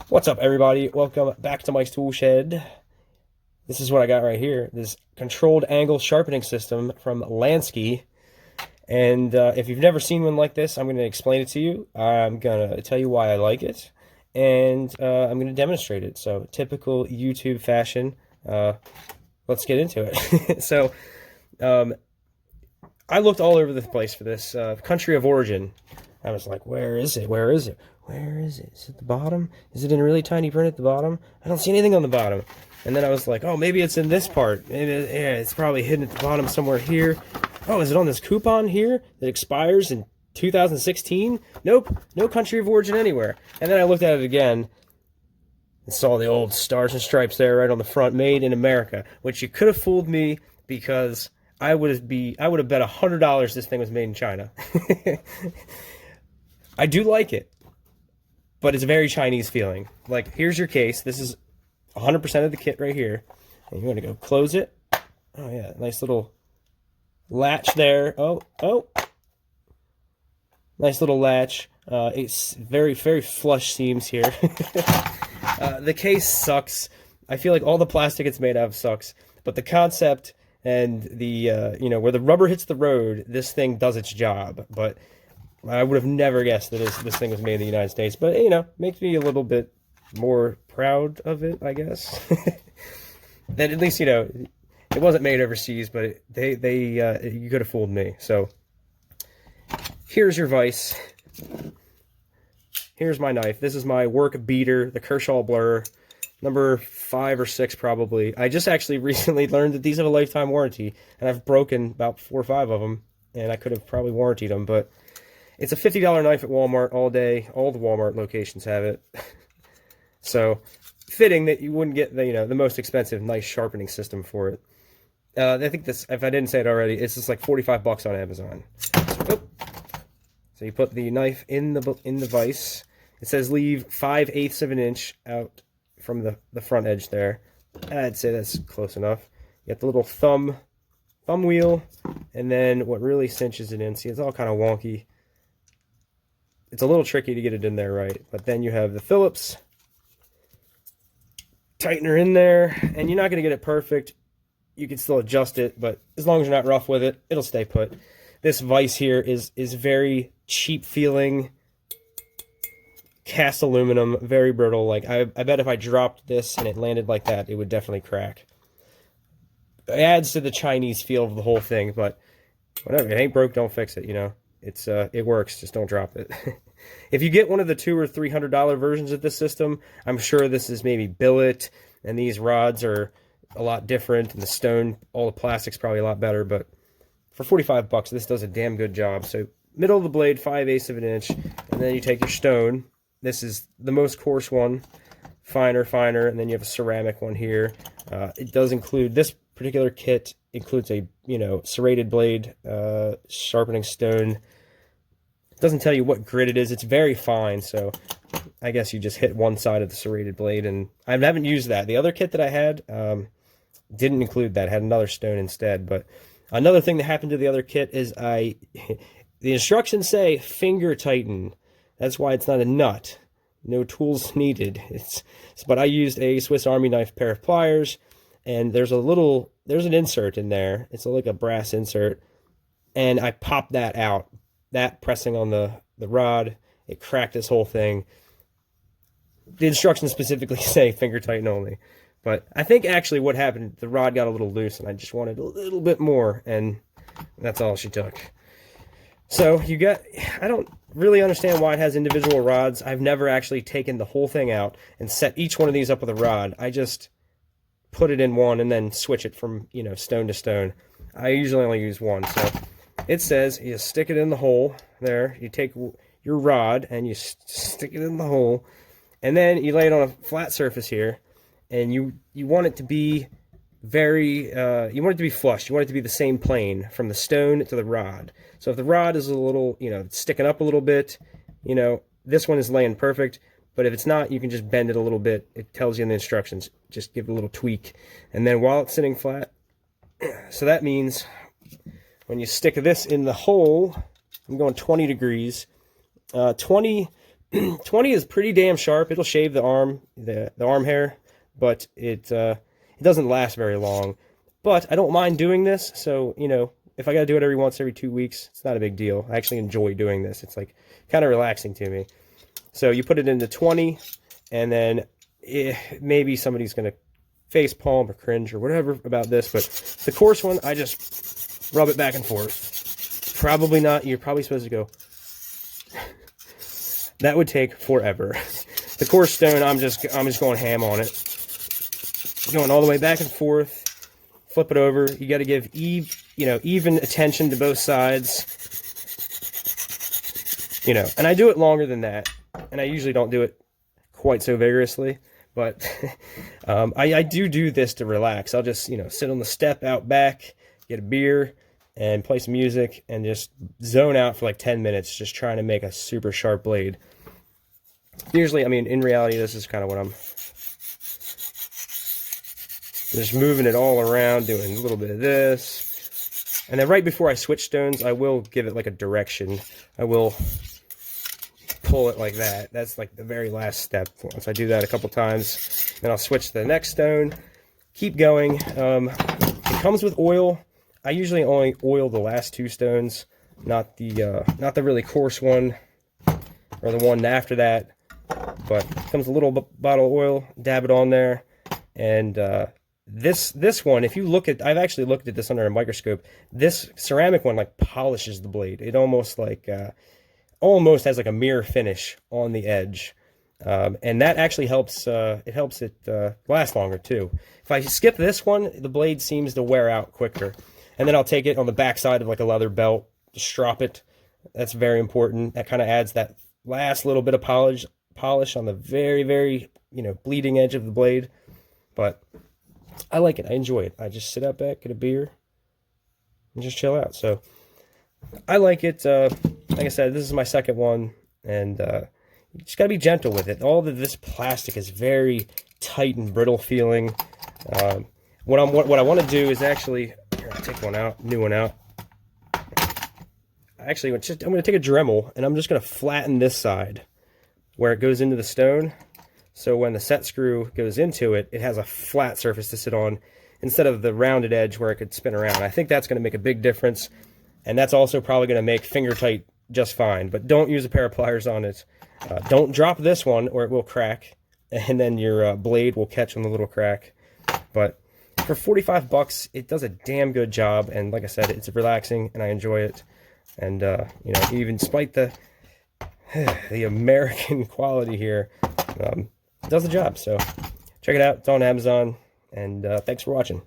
What's up, everybody? Welcome back to Mike's Tool Shed. This is what I got right here, this controlled angle sharpening system from Lansky. And if you've never seen one like this, I'm going to explain it to you. I'm going to tell you why I like it, and I'm going to demonstrate it. So, typical YouTube fashion, let's get into it. So, I looked all over the place for this country of origin. I was like, where is it? Where is it? Where is it? Is it at the bottom? Is it in really tiny print at the bottom? I don't see anything on the bottom. And then I was like, oh, maybe it's in this part. Maybe it's probably hidden at the bottom somewhere here. Oh, is it on this coupon here that expires in 2016? Nope, no country of origin anywhere. And then I looked at it again and saw the old stars and stripes there right on the front, made in America, which you could have fooled me because I would have bet $100 this thing was made in China. I do like it, but it's a very Chinese feeling. Like, here's your case. This is 100% of the kit right here. And you want to go close it. Oh, yeah, nice little latch there. Oh. Nice little latch. It's very, very flush seams here. The case sucks. I feel like all the plastic it's made out of sucks. But the concept and the, where the rubber hits the road, this thing does its job. But I would have never guessed that this thing was made in the United States. But, makes me a little bit more proud of it, I guess. That at least, it wasn't made overseas, but you could have fooled me. So here's your vise. Here's my knife. This is my work beater, the Kershaw Blur, number 5 or 6 probably. I just actually recently learned that these have a lifetime warranty, and I've broken about 4 or 5 of them, and I could have probably warrantied them, but it's a $50 knife at Walmart all day. All the Walmart locations have it. So fitting that you wouldn't get the most expensive knife sharpening system for it. I think this, if I didn't say it already, it's just like $45 on Amazon. So you put the knife in the vise. It says leave 5/8 of an inch out from the front edge there. I'd say that's close enough. You got the little thumb wheel, and then what really cinches it in. See, it's all kind of wonky. It's a little tricky to get it in there right, but then you have the Phillips tightener in there, and you're not going to get it perfect. You can still adjust it, but as long as you're not rough with it, it'll stay put. This vise here is very cheap feeling, cast aluminum, very brittle. Like I bet if I dropped this and it landed like that, it would definitely crack. It adds to the Chinese feel of the whole thing, but whatever. It ain't broke, don't fix it. It works. Just don't drop it. If you get one of the $200 or $300 versions of this system, I'm sure this is maybe billet, and these rods are a lot different, and the stone, all the plastic's probably a lot better. But for $45, this does a damn good job. So middle of the blade, 5/8 of an inch, and then you take your stone. This is the most coarse one, finer, and then you have a ceramic one here. It does include, this particular kit includes a serrated blade, sharpening stone. It doesn't tell you what grit it is. It's very fine, so I guess you just hit one side of the serrated blade, and I haven't used that. The other kit that I had didn't include that, had another stone instead. But another thing that happened to the other kit is the instructions say finger tighten. That's why it's not a nut. No tools needed. But I used a Swiss Army knife pair of pliers, and there's an insert in there. It's like a brass insert, and I popped that out. That pressing on the rod, it cracked this whole thing. The instructions specifically say finger tighten only. But I think actually what happened, the rod got a little loose, and I just wanted a little bit more, and that's all she took. So I don't really understand why it has individual rods. I've never actually taken the whole thing out and set each one of these up with a rod. I just put it in one and then switch it from, stone to stone. I usually only use one, so it says you stick it in the hole there. You take your rod and you stick it in the hole, and then you lay it on a flat surface here, and you want it to be you want it to be flush. You want it to be the same plane from the stone to the rod. So if the rod is a little, sticking up a little bit, this one is laying perfect. But if it's not, you can just bend it a little bit. It tells you in the instructions. Just give it a little tweak. And then while it's sitting flat, so that means when you stick this in the hole, I'm going 20 degrees. 20 20 is pretty damn sharp. It'll shave the arm, the arm hair, but it doesn't last very long. But I don't mind doing this, so, you know, if I gotta do it every 2 weeks, it's not a big deal. I actually enjoy doing this. It's like kind of relaxing to me. So you put it into 20, and then maybe somebody's gonna face palm or cringe or whatever about this, but the coarse one, I just rub it back and forth. Probably not. You're probably supposed to go. That would take forever. The coarse stone, I'm just going ham on it. Going all the way back and forth. Flip it over. You got to give even attention to both sides. You know, and I do it longer than that, and I usually don't do it quite so vigorously, but I do this to relax. I'll just, you know, sit on the step out back, get a beer, and play some music, and just zone out for like 10 minutes, just trying to make a super sharp blade. Usually, I mean, in reality, this is kind of what I'm just moving it all around, doing a little bit of this. And then right before I switch stones, I will give it like a direction. I will pull it like that. That's like the very last step. Once I do that a couple times, then I'll switch to the next stone. Keep going. It comes with oil. I usually only oil the last 2 stones, not the really coarse one or the one after that. But it comes with a little bottle of oil. Dab it on there, and this one, if you look at, I've actually looked at this under a microscope. This ceramic one like polishes the blade. It almost has like a mirror finish on the edge, and that actually helps. It helps it last longer too. If I skip this one, the blade seems to wear out quicker. And then I'll take it on the back side of like a leather belt, strop it. That's very important. That kind of adds that last little bit of polish on the very, very, you know, bleeding edge of the blade. But I like it. I enjoy it. I just sit out back, get a beer, and just chill out. So I like it. Like I said, this is my second one, and you just gotta be gentle with it. All of this plastic is very tight and brittle feeling. What I want to do is actually, here, I'll take one out, new one out. Actually, I'm going to take a Dremel, and I'm just going to flatten this side where it goes into the stone. So when the set screw goes into it, it has a flat surface to sit on instead of the rounded edge where it could spin around. I think that's going to make a big difference, and that's also probably going to make finger tight just fine. But don't use a pair of pliers on it. Don't drop this one or it will crack, and then your blade will catch on the little crack. But for 45 bucks, it does a damn good job, and like I said, it's relaxing and I enjoy it. And you know, even despite the American quality here, it does the job. So check it out. It's on Amazon, and thanks for watching.